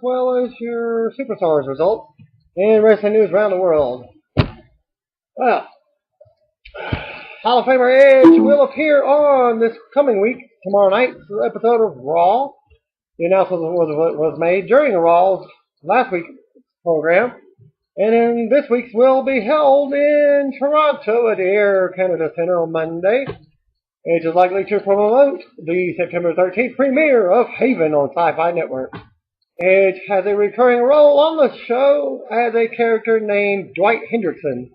well as your Superstars results and wrestling news around the world. Well, Hall of Famer Edge will appear on this coming week, tomorrow night's episode of Raw. The announcement was made during the Raw's last week's program, and then this week's will be held in Toronto at the Air Canada Centre on Monday. Edge is likely to promote the September 13th premiere of Haven on Sci-Fi Network. Edge has a recurring role on the show as a character named Dwight Hendrickson.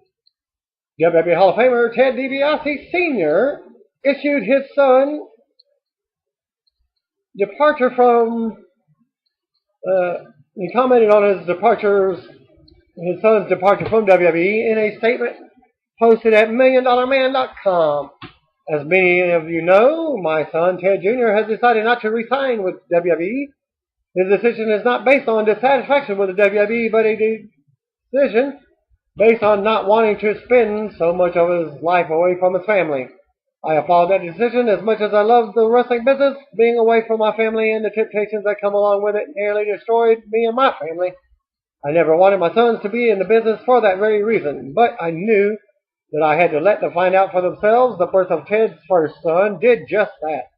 WWE Hall of Famer Ted DiBiase Sr. issued his son departure from. He commented on his son's departure from WWE in a statement posted at MillionDollarMan.com. As many of you know, my son Ted Jr. has decided not to resign with WWE. His decision is not based on dissatisfaction with the WWE, but a decision based on not wanting to spend so much of his life away from his family. I applaud that decision as much as I love the wrestling business. Being away from my family and the temptations that come along with it nearly destroyed me and my family. I never wanted my sons to be in the business for that very reason, but I knew that I had to let them find out for themselves. The birth of Ted's first son did just that.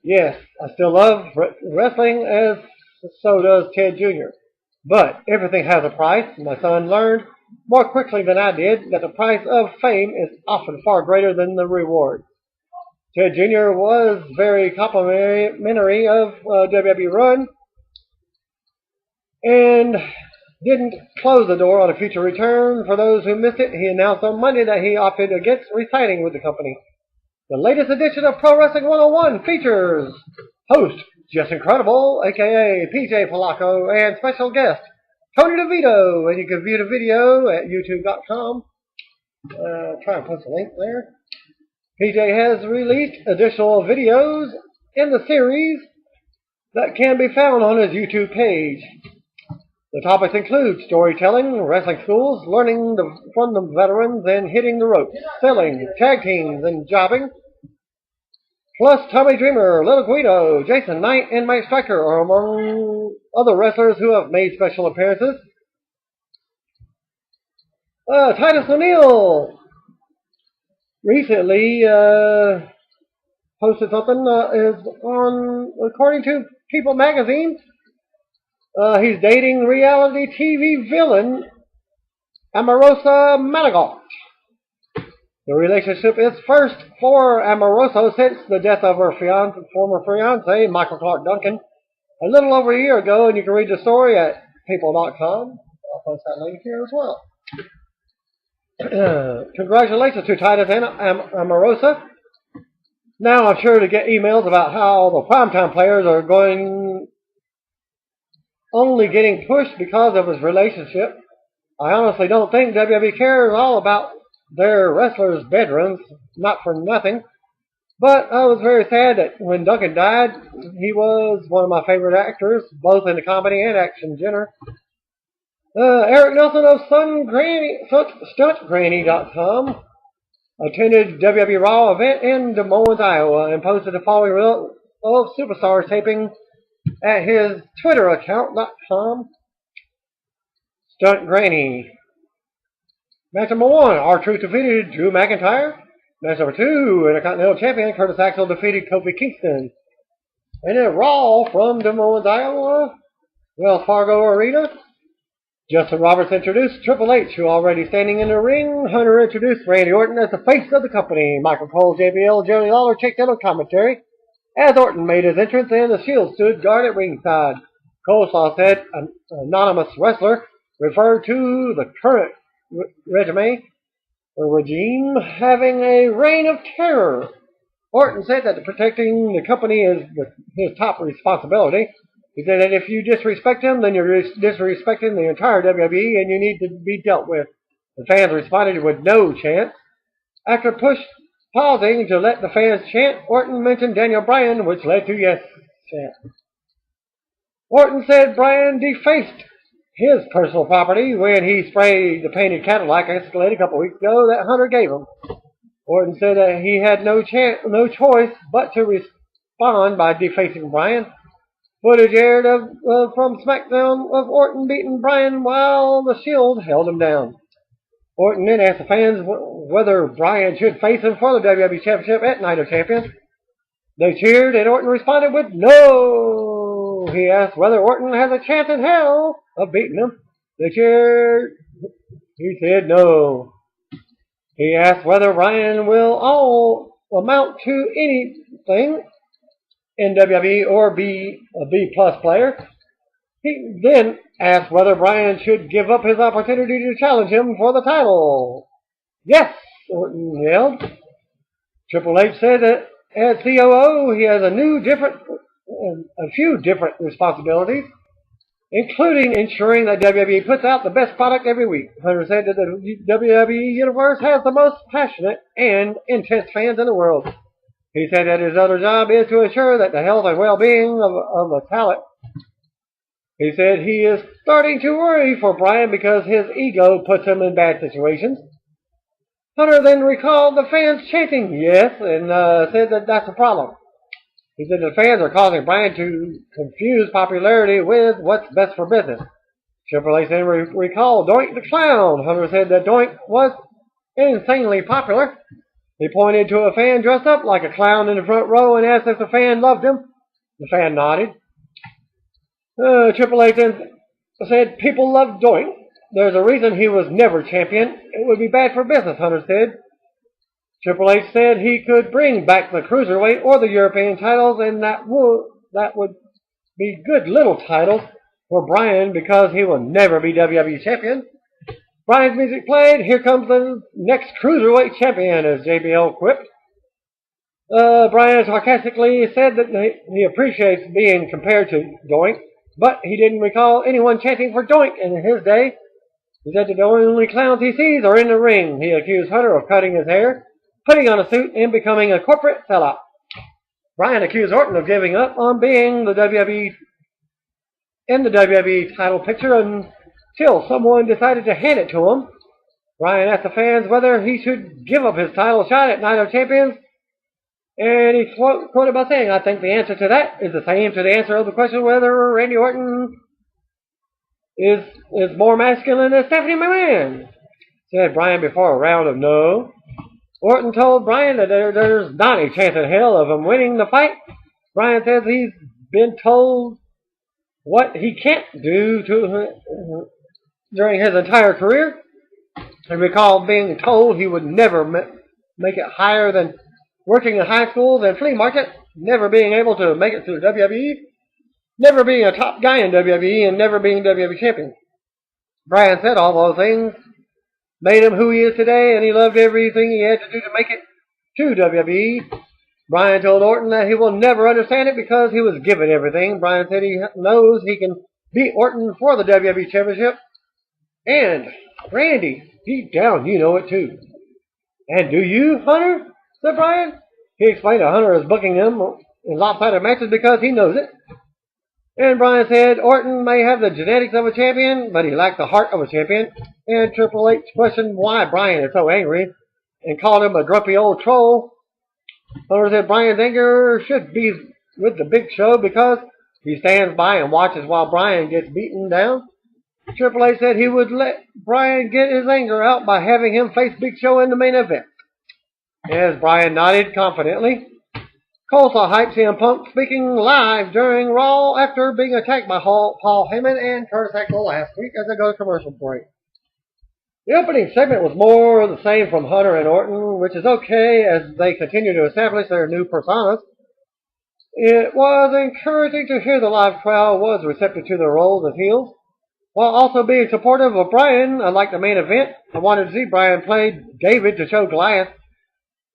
Yes, I still love wrestling, as so does Ted Jr. But everything has a price. My son learned more quickly than I did that the price of fame is often far greater than the reward. Ted Jr. was very complimentary of WWE run and didn't close the door on a future return. For those who missed it, he announced on Monday that he opted against resigning with the company. The latest edition of Pro Wrestling 101 features host Just Incredible, aka PJ Polacco, and special guest Tony DeVito. And you can view the video at youtube.com. Try and post a link there. PJ has released additional videos in the series that can be found on his YouTube page. The topics include storytelling, wrestling schools, learning from the veterans, and hitting the ropes, selling, tag teams, and jobbing. Plus, Tommy Dreamer, Little Guido, Jason Knight, and Mike Striker are among other wrestlers who have made special appearances. Titus O'Neil recently posted something. Is on, according to People Magazine, he's dating reality TV villain Amorosa Manigault. The relationship is first for Amoroso since the death of her former fiance, Michael Clark Duncan, a little over a year ago, and you can read the story at people.com. I'll post that link here as well. Congratulations to Titus and Amorosa. Now I'm sure to get emails about how the primetime players are only getting pushed because of his relationship. I honestly don't think WWE cares all about their wrestlers' bedrooms, not for nothing. But I was very sad that when Duncan died, he was one of my favorite actors, both in the comedy and action genre. Eric Nelson of StuntGranny.com attended WWE Raw event in Des Moines, Iowa, and posted the following reel of Superstars taping at his Twitter account.com. Stunt Granny. Match number 1, R-Truth defeated Drew McIntyre. Match number 2, Intercontinental Champion Curtis Axel defeated Kofi Kingston. And then Raw from Des Moines, Iowa, Wells Fargo Arena. Justin Roberts introduced Triple H, who already standing in the ring. Hunter introduced Randy Orton as the face of the company. Michael Cole, JBL, Jerry Lawler checked in on commentary as Orton made his entrance and the Shield stood guard at ringside. Coleslaw said an anonymous wrestler referred to the current regime having a reign of terror. Orton said that protecting the company is his top responsibility. He said that if you disrespect him, then you're disrespecting the entire WWE and you need to be dealt with. The fans responded with no chance. After pausing to let the fans chant, Orton mentioned Daniel Bryan, which led to yes chant. Orton said Bryan defaced his personal property when he sprayed the painted Cadillac Escalade a couple weeks ago that Hunter gave him. Orton said that he had no choice but to respond by defacing Bryan. Footage aired from SmackDown of Orton beating Bryan while the Shield held him down. Orton then asked the fans whether Bryan should face him for the WWE Championship at Night of Champions. They cheered, and Orton responded with no. He asked whether Orton has a chance in hell of beating him. They cheered. He said no. He asked whether Bryan will all amount to anything in WWE or be a B-plus player. He then asked whether Bryan should give up his opportunity to challenge him for the title. Yes, Orton yelled. Triple H said that as COO, he has a few different responsibilities, including ensuring that WWE puts out the best product every week. Hunter said that the WWE Universe has the most passionate and intense fans in the world. He said that his other job is to ensure that the health and well-being of the talent. He said he is starting to worry for Bryan because his ego puts him in bad situations. Hunter then recalled the fans chanting yes and said that that's a problem. He said the fans are causing Bryan to confuse popularity with what's best for business. Triple H then recalled Doink the Clown. Hunter said that Doink was insanely popular. He pointed to a fan dressed up like a clown in the front row and asked if the fan loved him. The fan nodded. Triple H then said people love Doink. There's a reason he was never champion. It would be bad for business, Hunter said. Triple H said he could bring back the Cruiserweight or the European titles, and that would be good little titles for Bryan because he will never be WWE champion. Bryan's music played. Here comes the next Cruiserweight champion, as JBL quipped. Bryan sarcastically said that he appreciates being compared to Doink, but he didn't recall anyone chanting for Doink in his day. He said that the only clowns he sees are in the ring. He accused Hunter of cutting his hair, putting on a suit, and becoming a corporate sellout. Bryan accused Orton of giving up on being the WWE title picture until someone decided to hand it to him. Bryan asked the fans whether he should give up his title shot at Night of Champions, and he quoted by saying, "I think the answer to that is the same to the answer of the question whether Randy Orton is more masculine than Stephanie McMahon," said Bryan before a round of no. Orton told Bryan that there's not a chance in hell of him winning the fight. Bryan says he's been told what he can't do during his entire career. He recalled being told he would never make it higher than working in high schools and flea markets, never being able to make it to WWE, never being a top guy in WWE, and never being WWE champion. Bryan said all those things made him who he is today, and he loved everything he had to do to make it to WWE. Bryan told Orton that he will never understand it because he was given everything. Bryan said he knows he can beat Orton for the WWE Championship. And, Randy, deep down, you know it too. And do you, Hunter? Said Bryan. He explained that Hunter is booking him in lopsided matches because he knows it. And Bryan said Orton may have the genetics of a champion, but he lacked the heart of a champion. And Triple H questioned why Bryan is so angry and called him a grumpy old troll. Hunter said Bryan's anger should be with the Big Show because he stands by and watches while Bryan gets beaten down. Triple H said he would let Bryan get his anger out by having him face Big Show in the main event. As Bryan nodded confidently, Cole saw hype CM Punk speaking live during Raw after being attacked by Paul Heyman and Curtis Axel last week as they go to commercial break. The opening segment was more the same from Hunter and Orton, which is okay as they continue to establish their new personas. It was encouraging to hear the live crowd was receptive to their roles as heels, while also being supportive of Bryan. Unlike the main event, I wanted to see Bryan play David to show Goliath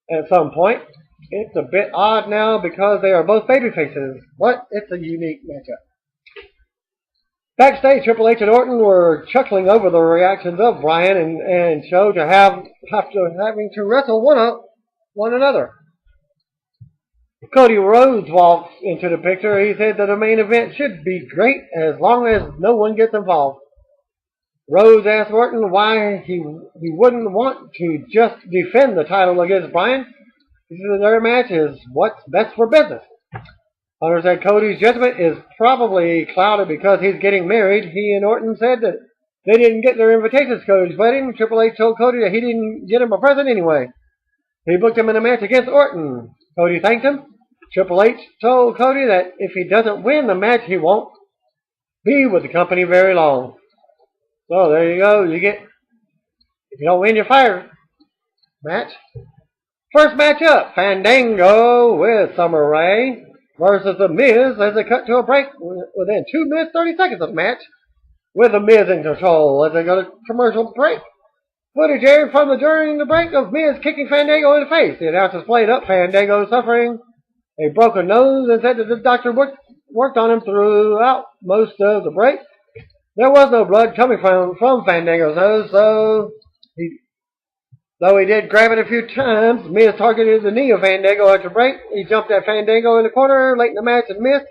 at some point. It's a bit odd now because they are both babyfaces, but it's a unique matchup. Backstage, Triple H and Orton were chuckling over the reactions of Bryan and Show to having to wrestle one another. Cody Rhodes walks into the picture. He said that the main event should be great as long as no one gets involved. Rhodes asked Orton why he wouldn't want to just defend the title against Bryan. He said their match is what's best for business. Hunter said Cody's judgment is probably clouded because he's getting married. He and Orton said that they didn't get their invitations to Cody's wedding. Triple H told Cody that he didn't get him a present anyway. He booked him in a match against Orton. Cody thanked him. Triple H told Cody that if he doesn't win the match, he won't be with the company very long. So there you go. If you don't win, you're fired. Match. First match up, Fandango with Summer Rae versus The Miz as they cut to a break within 2 minutes 30 seconds of the match with The Miz in control as they go to commercial break. Footage aired from during the break of Miz kicking Fandango in the face. The announcers played up Fandango suffering a broken nose and said that the doctor worked on him throughout most of the break. There was no blood coming from Fandango's nose, though he did grab it a few times. Miz targeted the knee of Fandango after break. He jumped at Fandango in the corner late in the match and missed.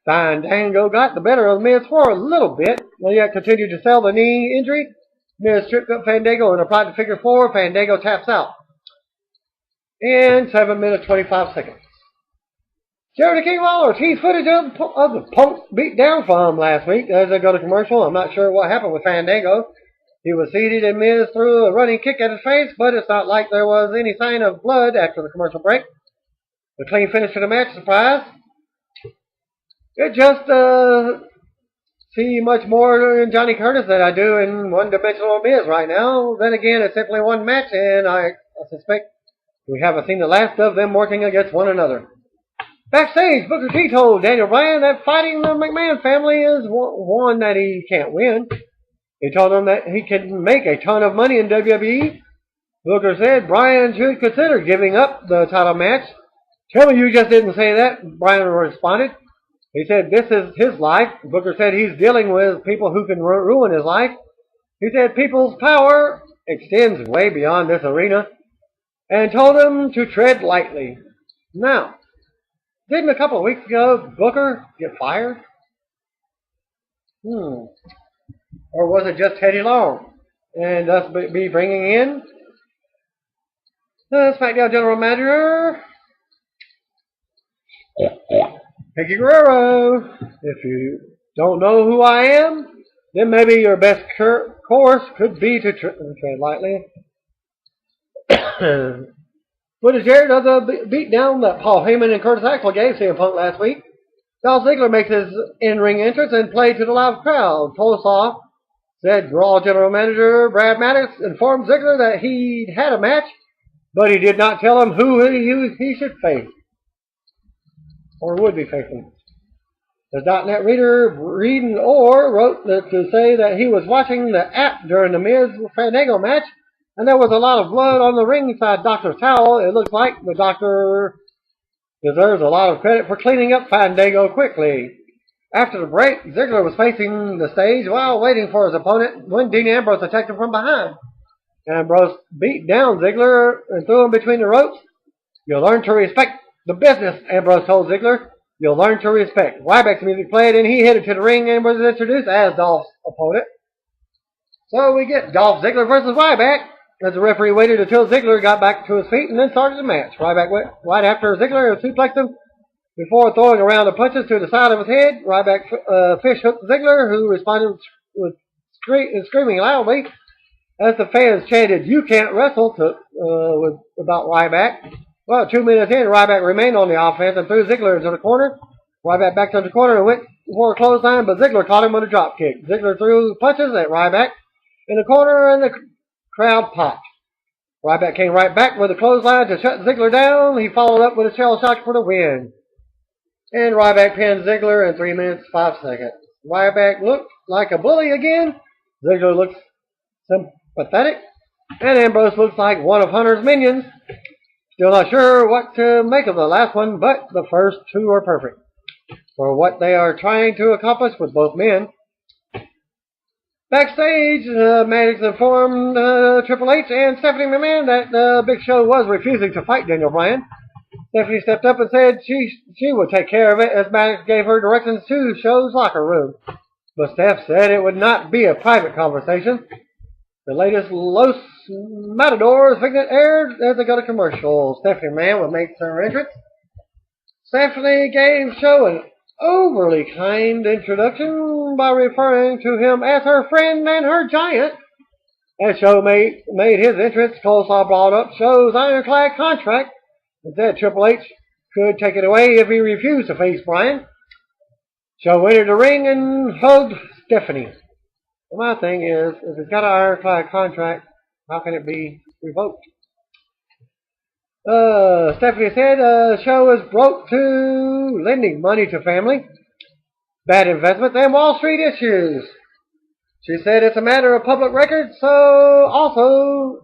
Fandango got the better of Miz for a little bit, but yet continued to sell the knee injury. Miz tripped up Fandango and applied the figure 4. Fandango taps out in 7 minutes 25 seconds. Jerry King Lawler teased footage of the Punk beat down from last week as they go to commercial. I'm not sure what happened with Fandango. He was seated and Miz threw a running kick at his face, but it's not like there was any sign of blood after the commercial break. The clean finish to the match, surprise. It just see much more in Johnny Curtis than I do in one-dimensional Miz right now. Then again, it's simply one match, and I suspect we haven't seen the last of them working against one another. Backstage, Booker T told Daniel Bryan that fighting the McMahon family is one that he can't win. He told him that he can make a ton of money in WWE. Booker said Bryan should consider giving up the title match. Tell me you just didn't say that, Bryan responded. He said this is his life. Booker said he's dealing with people who can ruin his life. He said people's power extends way beyond this arena and told him to tread lightly. Now, didn't a couple of weeks ago Booker get fired? Or was it just Teddy Long? And thus be bringing in the SmackDown General Manager, Vicky Guerrero. If you don't know who I am, then maybe your best course could be to tread lightly. Footage aired of the beatdown that Paul Heyman and Curtis Axel gave CM Punk last week. Dolph Ziggler makes his in-ring entrance and played to the loud crowd. Tolosoff said Raw General Manager Brad Maddox informed Ziggler that he'd had a match, but he did not tell him who he should face or would be facing. The .NET reader Reading Orr wrote to say that he was watching the app during the Miz Fandango match, and there was a lot of blood on the ringside doctor's towel. It looks like the doctor deserves a lot of credit for cleaning up Fandango quickly. After the break, Ziggler was facing the stage while waiting for his opponent when Dean Ambrose attacked him from behind. Ambrose beat down Ziggler and threw him between the ropes. You'll learn to respect the business, Ambrose told Ziggler. You'll learn to respect. Ryback's music played and he headed to the ring and was introduced as Dolph's opponent. So we get Dolph Ziggler versus Ryback. As the referee waited until Ziggler got back to his feet and then started the match. Ryback went right after Ziggler and suplexed him before throwing around the punches to the side of his head. Ryback fish hooked Ziggler, who responded with screaming loudly as the fans chanted, "You can't wrestle," about Ryback. Well, 2 minutes in, Ryback remained on the offense and threw Ziggler into the corner. Ryback backed to the corner and went for a clothesline, but Ziggler caught him with a drop kick. Ziggler threw punches at Ryback in the corner and the crowd popped. Ryback came right back with a clothesline to shut Ziggler down. He followed up with a shell shock for the win. And Ryback pinned Ziggler in 3 minutes 5 seconds. Ryback looked like a bully again. Ziggler looks sympathetic. And Ambrose looks like one of Hunter's minions. Still not sure what to make of the last one, but the first two are perfect for what they are trying to accomplish with both men. Backstage, Maddox informed Triple H and Stephanie McMahon that Big Show was refusing to fight Daniel Bryan. Stephanie stepped up and said she would take care of it as Maddox gave her directions to Show's locker room. But Steph said it would not be a private conversation. The latest Los Matadors vignette aired as they go to commercial. Stephanie McMahon would make her entrance. Stephanie gave Show an overly kind introduction by referring to him as her friend and her giant. As Show made his entrance, Coleslaw brought up Show's ironclad contract and said Triple H could take it away if he refused to face Bryan. Show entered the ring and hugged Stephanie. My thing is, if he's got an ironclad contract, how can it be revoked? Stephanie said Show is broke to lending money to family, bad investments, and Wall Street issues. She said it's a matter of public record, so also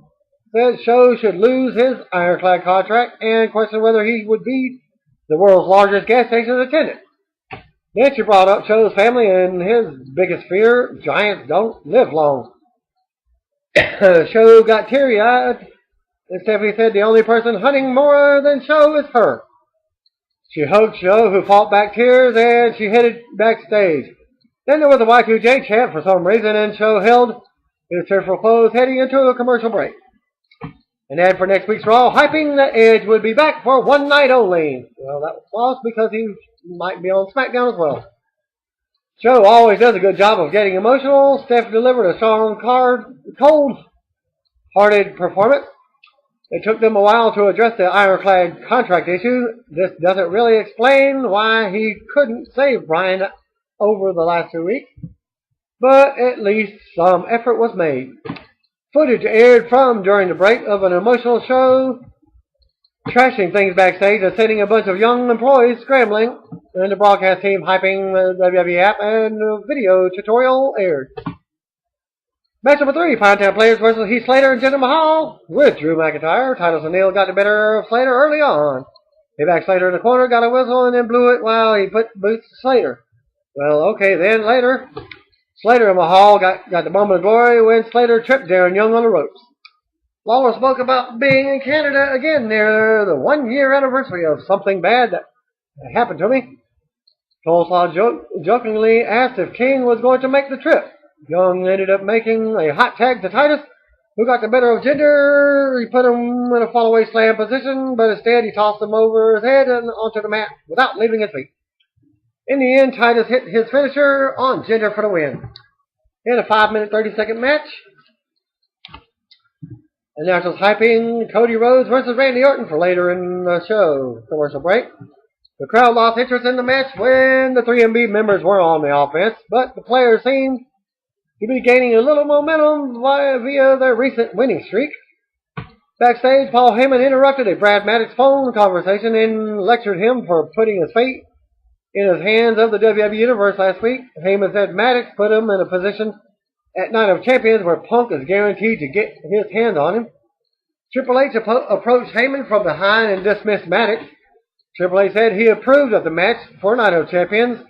said Show should lose his ironclad contract and question whether he would be the world's largest gas station attendant. Then she brought up Show's family and his biggest fear: giants don't live long. Show got teary-eyed, and Stephanie said the only person hunting more than Show is her. She hugged Show, who fought back tears, and she headed backstage. Then there was a Y2J chant for some reason, and Show held his tearful close, heading into a commercial break. An ad for next week's Raw, hyping that Edge would be back for one night only. Well, that was false because he might be on SmackDown as well. Show always does a good job of getting emotional. Steph delivered a strong, cold-hearted performance. It took them a while to address the ironclad contract issue. This doesn't really explain why he couldn't save Bryan over the last 2 weeks, but at least some effort was made. Footage aired from during the break of an emotional Show trashing things backstage and sending a bunch of young employees scrambling, and the broadcast team hyping the WWE app, and a video tutorial aired. Match number 3, Pinetown Players versus Heath Slater and Jinder Mahal with Drew McIntyre. Titus O'Neil got the better of Slater early on. He backed Slater in the corner, got a whistle, and then blew it while he put boots to Slater. Well, okay, then later, Slater and Mahal got the moment of glory when Slater tripped Darren Young on the ropes. Lawler spoke about being in Canada again near the 1-year anniversary of something bad that happened to me. Coleslaw jokingly asked if King was going to make the trip. Young ended up making a hot tag to Titus, who got the better of Jinder. He put him in a fallaway slam position, but instead he tossed him over his head and onto the mat without leaving his feet. In the end, Titus hit his finisher on Jinder for the win. In a 5-minute, 30-second match, announcers hyping Cody Rhodes versus Randy Orton for later in the show. Commercial break. The crowd lost interest in the match when the 3MB members were on the offense, but the players seemed to be gaining a little momentum via their recent winning streak. Backstage, Paul Heyman interrupted a Brad Maddox phone conversation and lectured him for putting his fate in his hands of the WWE Universe last week. Heyman said Maddox put him in a position at Night of Champions where Punk is guaranteed to get his hands on him. Triple H approached Heyman from behind and dismissed Maddox. Triple H said he approved of the match for Night of Champions,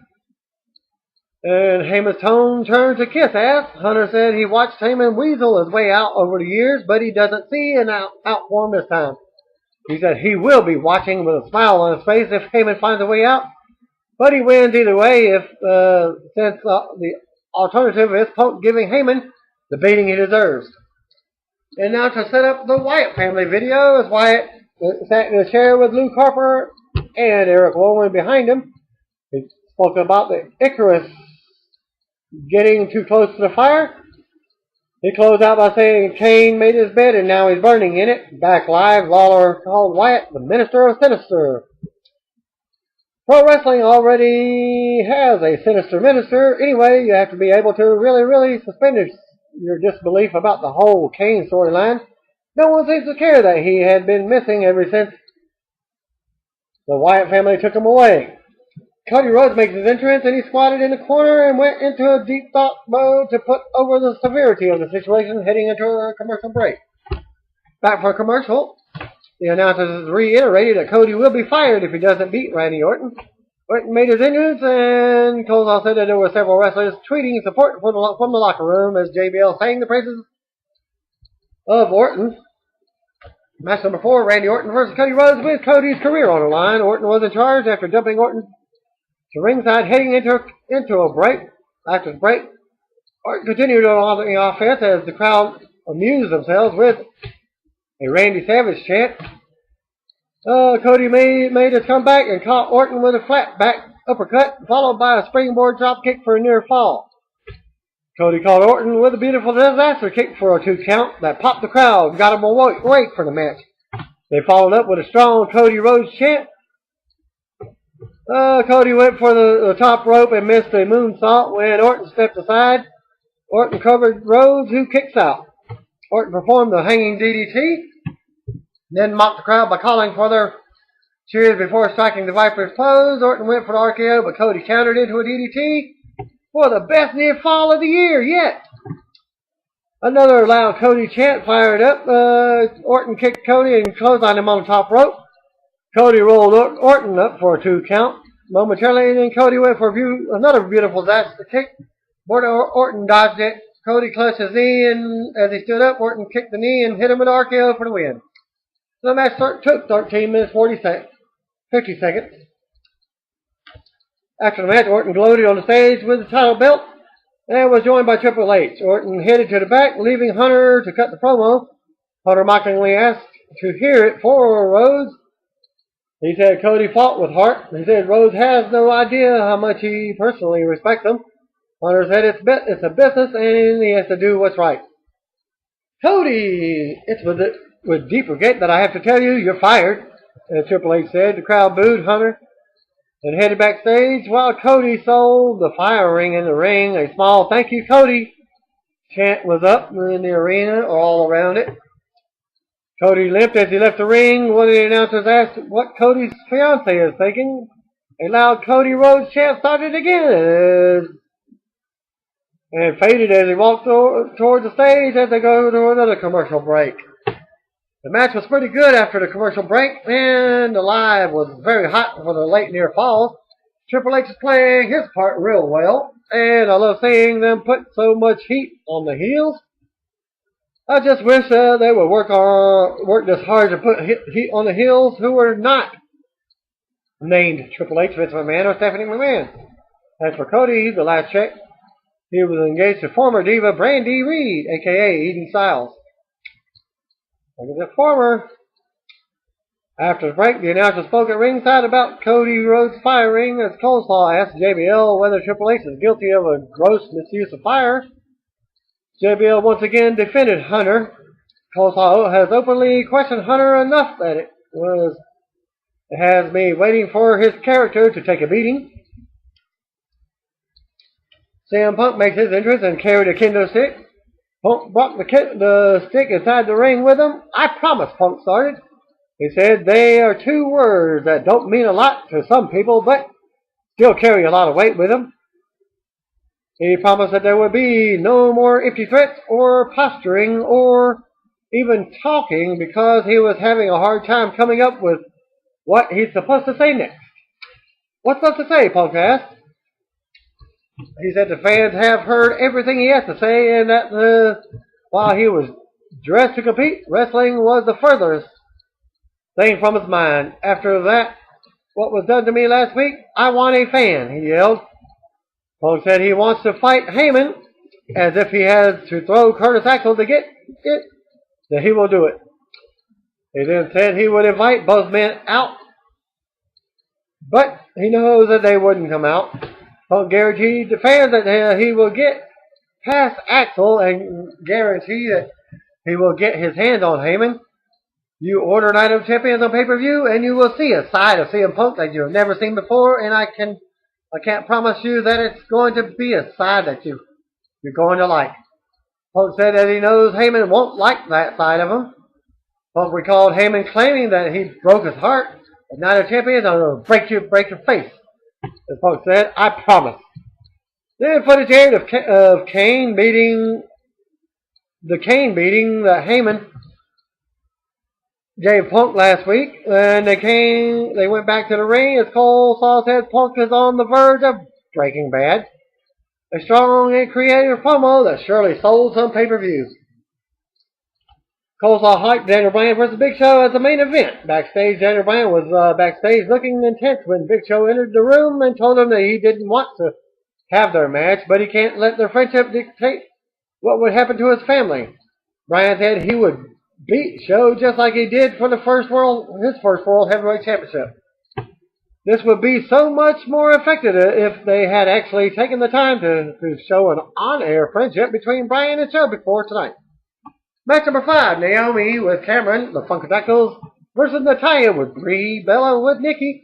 and Heyman's tone turned to kiss ass. Hunter said he watched Heyman weasel his way out over the years, but he doesn't see an out for him this time. He said he will be watching with a smile on his face if Heyman finds a way out, but he wins either way since the alternative is Punk giving Heyman the beating he deserves. And now to set up the Wyatt family video, as Wyatt sat in a chair with Luke Harper and Eric Rowan behind him. He spoke about the Icarus getting too close to the fire. He closed out by saying Kane made his bed and now he's burning in it. Back live, Lawler called Wyatt the Minister of Sinister. Pro wrestling already has a sinister minister. Anyway, you have to be able to really suspend your disbelief about the whole Kane storyline. No one seems to care that he had been missing ever since the Wyatt family took him away. Cody Rhodes makes his entrance and he squatted in the corner and went into a deep thought mode to put over the severity of the situation, heading into a commercial break. Back for a commercial, the announcers reiterated that Cody will be fired if he doesn't beat Randy Orton. Orton made his entrance, and Coleslaw said that there were several wrestlers tweeting support from the locker room as JBL sang the praises of Orton. Match number 4, Randy Orton versus Cody Rhodes with Cody's career on the line. Orton was in charge after dumping Orton to ringside, heading into a break. After the break, Orton continued on the offense as the crowd amused themselves with a Randy Savage chant. Cody made his comeback and caught Orton with a flat back uppercut, followed by a springboard drop kick for a near fall. Cody caught Orton with a beautiful disaster kick for a 2 count that popped the crowd and got him awake for the match. They followed up with a strong Cody Rhodes chant. Cody went for the top rope and missed a moonsault when Orton stepped aside. Orton covered Rhodes, who kicks out. Orton performed the hanging DDT, then mocked the crowd by calling for their cheers before striking the Viper's clothes. Orton went for the RKO, but Cody countered into a DDT for the best near fall of the year yet. Another loud Cody chant fired up. Orton kicked Cody and clotheslined him on the top rope. Cody rolled Orton up for a 2 count momentarily, and then Cody went for another beautiful disaster kick. Orton dodged it. Cody clutched his knee, and as he stood up, Orton kicked the knee and hit him with RKO for the win. The match took 13 minutes 50 seconds. After the match, Orton gloated on the stage with the title belt and was joined by Triple H. Orton headed to the back, leaving Hunter to cut the promo. Hunter mockingly asked to hear it for Rhodes. He said Cody fought with heart. He said Rhodes has no idea how much he personally respects him. Hunter said it's a business and he has to do what's right. Cody, it's with deep regret that I have to tell you, you're fired, Triple H said. The crowd booed Hunter and headed backstage while Cody sold the firing in the ring. A small "Thank you, Cody" chant was up in the arena or all around it. Cody limped as he left the ring. One of the announcers asked what Cody's fiance is thinking. A loud Cody Rhodes chant started again and faded as he walked towards the stage as they go to another commercial break. The match was pretty good after the commercial break, and the live was very hot for the late near falls. Triple H is playing his part real well, and I love seeing them put so much heat on the heels. I just wish they would work this hard to put heat on the heels who were not named Triple H, Vince McMahon, or Stephanie McMahon. As for Cody, the last check, he was engaged to former diva Brandy Reed, a.k.a. Eden Styles. Look at the former. After the break, the announcer spoke at ringside about Cody Rhodes firing as Coleslaw asked JBL whether Triple H is guilty of a gross misuse of fire. JBL once again defended Hunter. Coleslaw has openly questioned Hunter enough that it has me waiting for his character to take a beating. CM Punk makes his entrance and carried a kendo stick. Punk brought the stick inside the ring with him. I promise, Punk started. He said they are 2 words that don't mean a lot to some people, but still carry a lot of weight with them. He promised that there would be no more empty threats or posturing or even talking because he was having a hard time coming up with what he's supposed to say next. What's supposed to say, Punk asked. He said the fans have heard everything he has to say and that while he was dressed to compete, wrestling was the furthest thing from his mind. After that, what was done to me last week, I want a fan, he yelled. Punk said he wants to fight Heyman as if he has to throw Curtis Axel to get it, that he will do it. He then said he would invite both men out, but he knows that they wouldn't come out. Punk guaranteed the fans that he will get past Axel and guarantee that he will get his hands on Heyman. You order Night of Champions on pay-per-view and you will see a side of CM Punk that you've never seen before, and I can't promise you that it's going to be a side that you're going to like. Punk said that he knows Heyman won't like that side of him. Punk recalled Heyman claiming that he broke his heart. At Night of Champions, I'm going to break your face. As Punk said, I promise. Then footage aired of Kane beating that Heyman gave Punk last week, and they went back to the ring as Coleslaw said Punk is on the verge of Breaking Bad. A strong and creative promo that surely sold some pay-per-views. Coleslaw hyped Daniel Bryan vs. Big Show as the main event. Backstage, Daniel Bryan was backstage looking intense when Big Show entered the room and told him that he didn't want to have their match, but he can't let their friendship dictate what would happen to his family. Bryan said he would beat Show just like he did for his first World Heavyweight Championship. This would be so much more effective if they had actually taken the time to show an on-air friendship between Bryan and Show before tonight. Match number 5, Naomi with Cameron, the Funkadactyls, versus Natalya with Brie Bella with Nikki,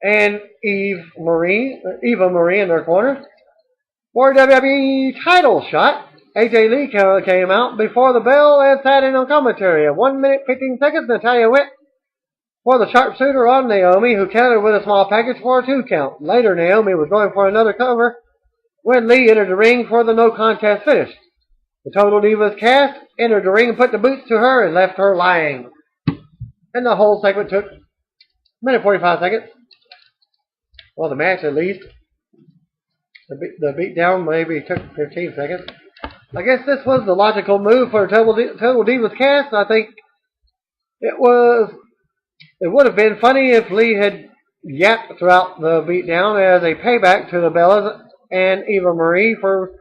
and Eva Marie in their corner. For WWE title shot, AJ Lee came out before the bell and sat in on commentary. At 1 minute 15 seconds, Natalya went for the sharpshooter on Naomi, who countered with a small package for a 2 count. Later, Naomi was going for another cover when Lee entered the ring for the no contest finish. The Total Divas cast entered the ring and put the boots to her and left her lying. And the whole segment took 1 minute 45 seconds. Well, the match at least. The beatdown maybe took 15 seconds. I guess this was the logical move for Total Divas cast. I think it would have been funny if Lee had yapped throughout the beatdown as a payback to the Bellas and Eva Marie for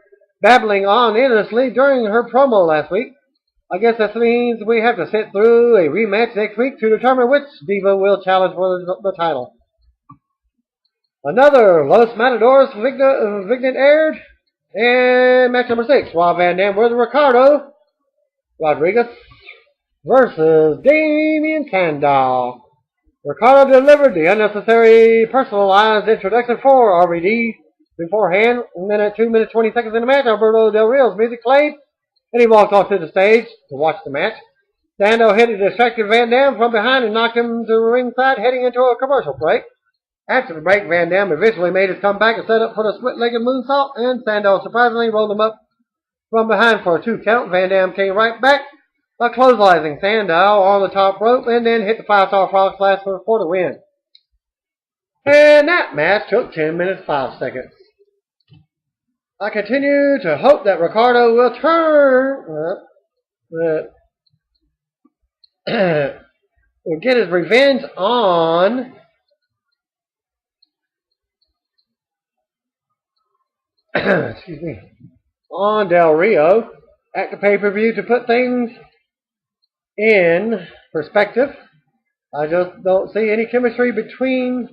babbling on endlessly during her promo last week. I guess that means we have to sit through a rematch next week to determine which diva will challenge for the title. Another Los Matadors Vignette aired, and match number 6, Rob Van Dam with Ricardo Rodriguez versus Damien Sandow. Ricardo delivered the unnecessary personalized introduction for RVD beforehand, and then at 2 minutes 20 seconds in the match, Alberto Del Rio's music played, and he walked off to the stage to watch the match. Sandow hit a distracted Van Dam from behind and knocked him to the ringside, heading into a commercial break. After the break, Van Dam eventually made his comeback and set up for the split-legged moonsault, and Sandow surprisingly rolled him up from behind for a 2 count. Van Dam came right back by clotheslining Sandow on the top rope and then hit the 5-star frog splash for the win. And that match took 10 minutes 5 seconds. I continue to hope that Ricardo will will get his revenge on on Del Rio at the pay-per-view to put things in perspective. I just don't see any chemistry between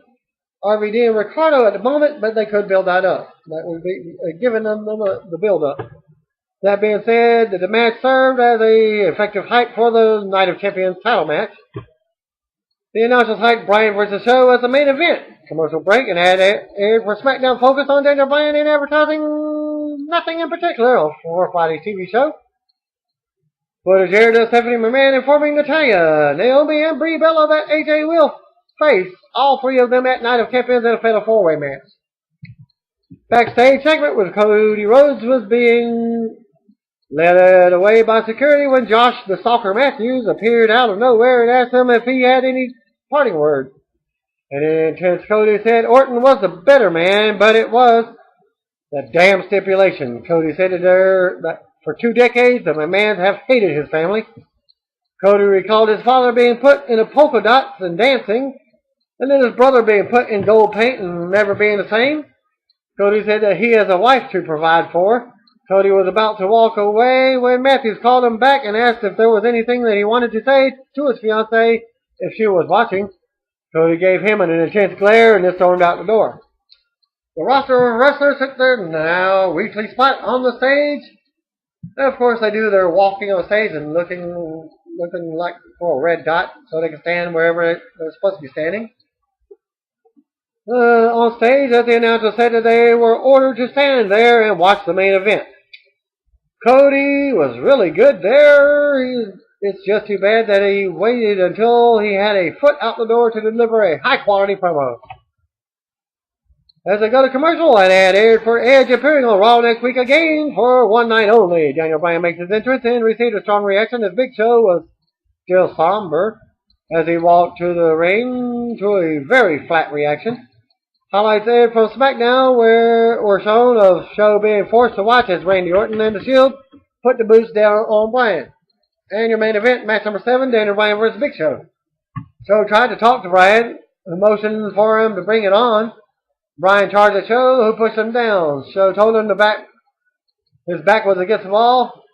RVD and Ricardo at the moment, but they could build that up. That would be giving them the build-up. That being said, the match served as a effective hype for the Night of Champions title match. The announcers hyped Bryan vs. Show as the main event. Commercial break and ad aired for SmackDown focused on Daniel Bryan and advertising nothing in particular for Friday's TV show. Footage aired of Stephanie McMahon informing Natalya, Naomi, and Brie Bella that AJ will face all 3 of them at Night of Champions in a fatal 4-way match. Backstage segment with Cody Rhodes was being led away by security when Josh the Stalker Matthews appeared out of nowhere and asked him if he had any parting words. And intense Cody said Orton was the better man, but it was the damn stipulation. Cody said that for 2 decades the McMahons have hated his family. Cody recalled his father being put in a polka dots and dancing, and then his brother being put in gold paint and never being the same. Cody said that he has a wife to provide for. Cody was about to walk away when Matthews called him back and asked if there was anything that he wanted to say to his fiancée if she was watching. Cody gave him an intense glare and then stormed out the door. The roster of wrestlers took their now weekly spot on the stage. And of course they do their walking on stage and looking like for a red dot so they can stand wherever they're supposed to be standing. On stage, as the announcer said that they were ordered to stand there and watch the main event. Cody was really good there. It's just too bad that he waited until he had a foot out the door to deliver a high-quality promo. As they go to commercial, an ad aired for Edge appearing on Raw next week again for 1 night only. Daniel Bryan makes his entrance and received a strong reaction as Big Show was still somber as he walked to the ring to a very flat reaction. Highlights aired from SmackDown were shown of Show being forced to watch as Randy Orton and The Shield put the boots down on Bryan. And your main event, match number 7, Daniel Bryan vs. Big Show. Show tried to talk to Bryan, who motioned for him to bring it on. Bryan charged at Show, who pushed him down. Show told him his back was against the wall,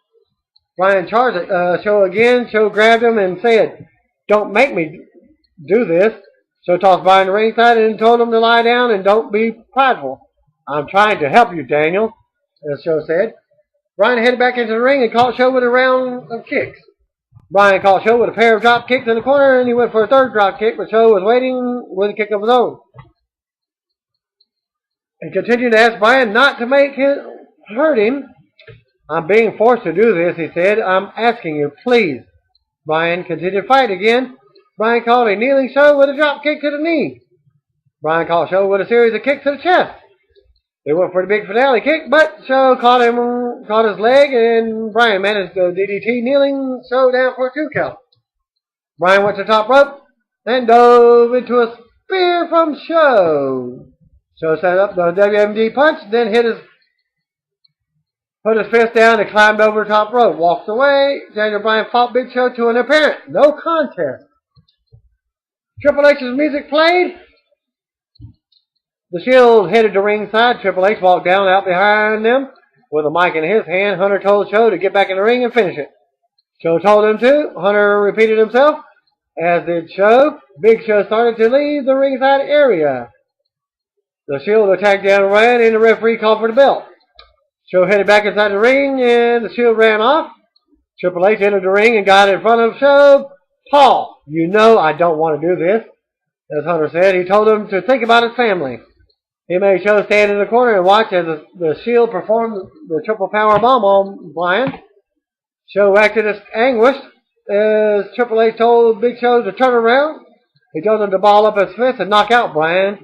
Bryan charged Show again. Show grabbed him and said, "Don't make me do this." Show tossed Bryan to ringside and told him to lie down and don't be prideful. "I'm trying to help you, Daniel," as Show said. Bryan headed back into the ring and caught Show with a round of kicks. Bryan caught Show with a pair of drop kicks in the corner, and he went for a third drop kick, but Show was waiting with a kick of his own. And continued to ask Bryan not to make him hurt him. "I'm being forced to do this," he said. "I'm asking you, please." Bryan continued to fight again. Bryan caught a kneeling Show with a drop kick to the knee. Bryan caught Show with a series of kicks to the chest. They went for the big finale kick, but Show caught his leg, and Bryan managed to DDT, kneeling Show down for a 2 count. Bryan went to the top rope and dove into a spear from Show. Show set up the WMD punch, then put his fist down and climbed over the top rope. Walked away. Daniel Bryan fought Big Show to an apparent no contest. Triple H's music played. The Shield headed to ringside. Triple H walked down out behind them with a mic in his hand. Hunter told Show to get back in the ring and finish it. Show told him to. Hunter repeated himself, as did Show. Big Show started to leave the ringside area. The Shield attacked down Bryan, and the referee called for the belt. Show headed back inside the ring, and the Shield ran off. Triple H entered the ring and got in front of Show. "Paul, you know I don't want to do this," as Hunter said. He told him to think about his family. He made Show stand in the corner and watch as the Shield performed the triple power bomb on Bryan. Show acted as anguished as Triple H told Big Show to turn around. He told him to ball up his fist and knock out Bryan.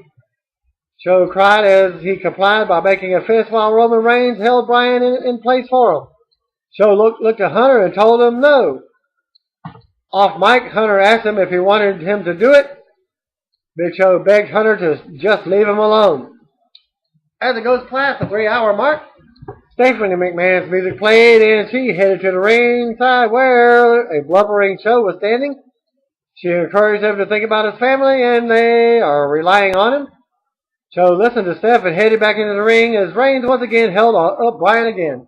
Show cried as he complied by making a fist while Roman Reigns held Bryan in place for him. Show looked at Hunter and told him no. Off mic, Hunter asked him if he wanted him to do it. Big Show begged Hunter to just leave him alone. As it goes past the 3-hour mark, Stephanie McMahon's music played, and she headed to the ringside where a blubbering Show was standing. She encouraged him to think about his family, and they are relying on him. Show listened to Steph and headed back into the ring as Reigns once again held up Bryan again.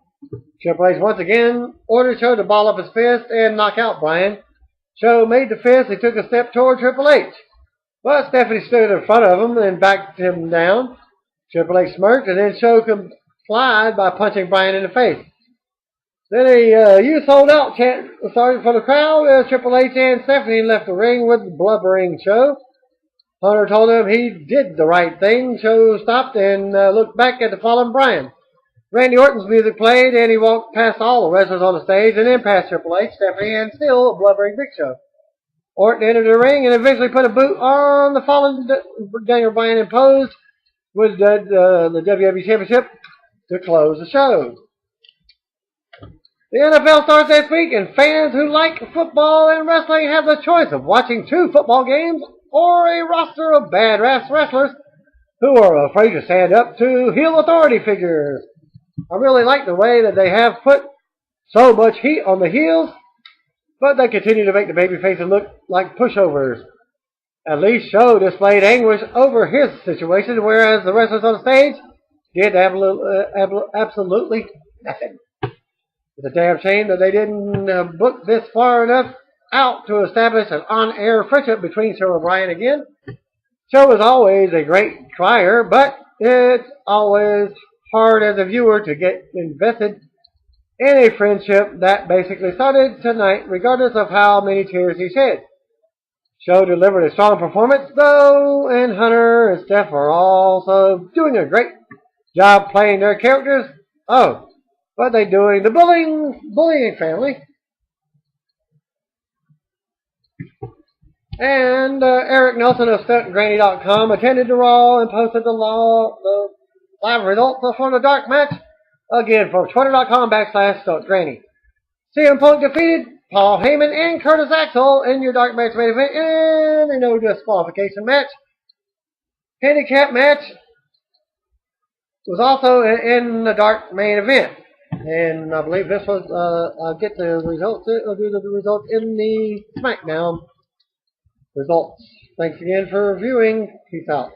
Triple H once again ordered Show to ball up his fist and knock out Bryan. Show made the fist and took a step toward Triple H. But Stephanie stood in front of him and backed him down. Triple H smirked, and then Show complied by punching Bryan in the face. Then a "You sold out" chant started for the crowd as Triple H and Stephanie left the ring with the blubbering Show. Hunter told him he did the right thing. Show stopped and looked back at the fallen Bryan. Randy Orton's music played, and he walked past all the wrestlers on the stage and then past Triple H, Stephanie, and still a blubbering Big Show. Orton entered the ring and eventually put a boot on the fallen Daniel Bryan and posed with the WWE Championship to close the show. The NFL starts this week, and fans who like football and wrestling have the choice of watching 2 football games or a roster of badass wrestlers who are afraid to stand up to heel authority figures. I really like the way that they have put so much heat on the heels, but they continue to make the babyfaces look like pushovers. At least Show displayed anguish over his situation, whereas the wrestlers on the stage did absolutely nothing. It's a damn shame that they didn't book this far enough out to establish an on-air friendship between Show and Bryan again. Show is always a great crier, but it's always hard as a viewer to get invested in a friendship that basically started tonight, regardless of how many tears he shed. Show delivered a strong performance, though, and Hunter and Steph are also doing a great job playing their characters. Oh, but they're doing the bullying family. And Eric Nelson of StuntGranny.com attended the Raw and posted the live results from the dark match. Again, from Twitter.com/StuntGranny. CM Punk defeated Paul Heyman and Curtis Axel in your dark match main event in a no disqualification match. Handicap match was also in the dark main event. And I believe this was, I'll get the results, I'll do the results in the SmackDown results. Thanks again for viewing. Peace out.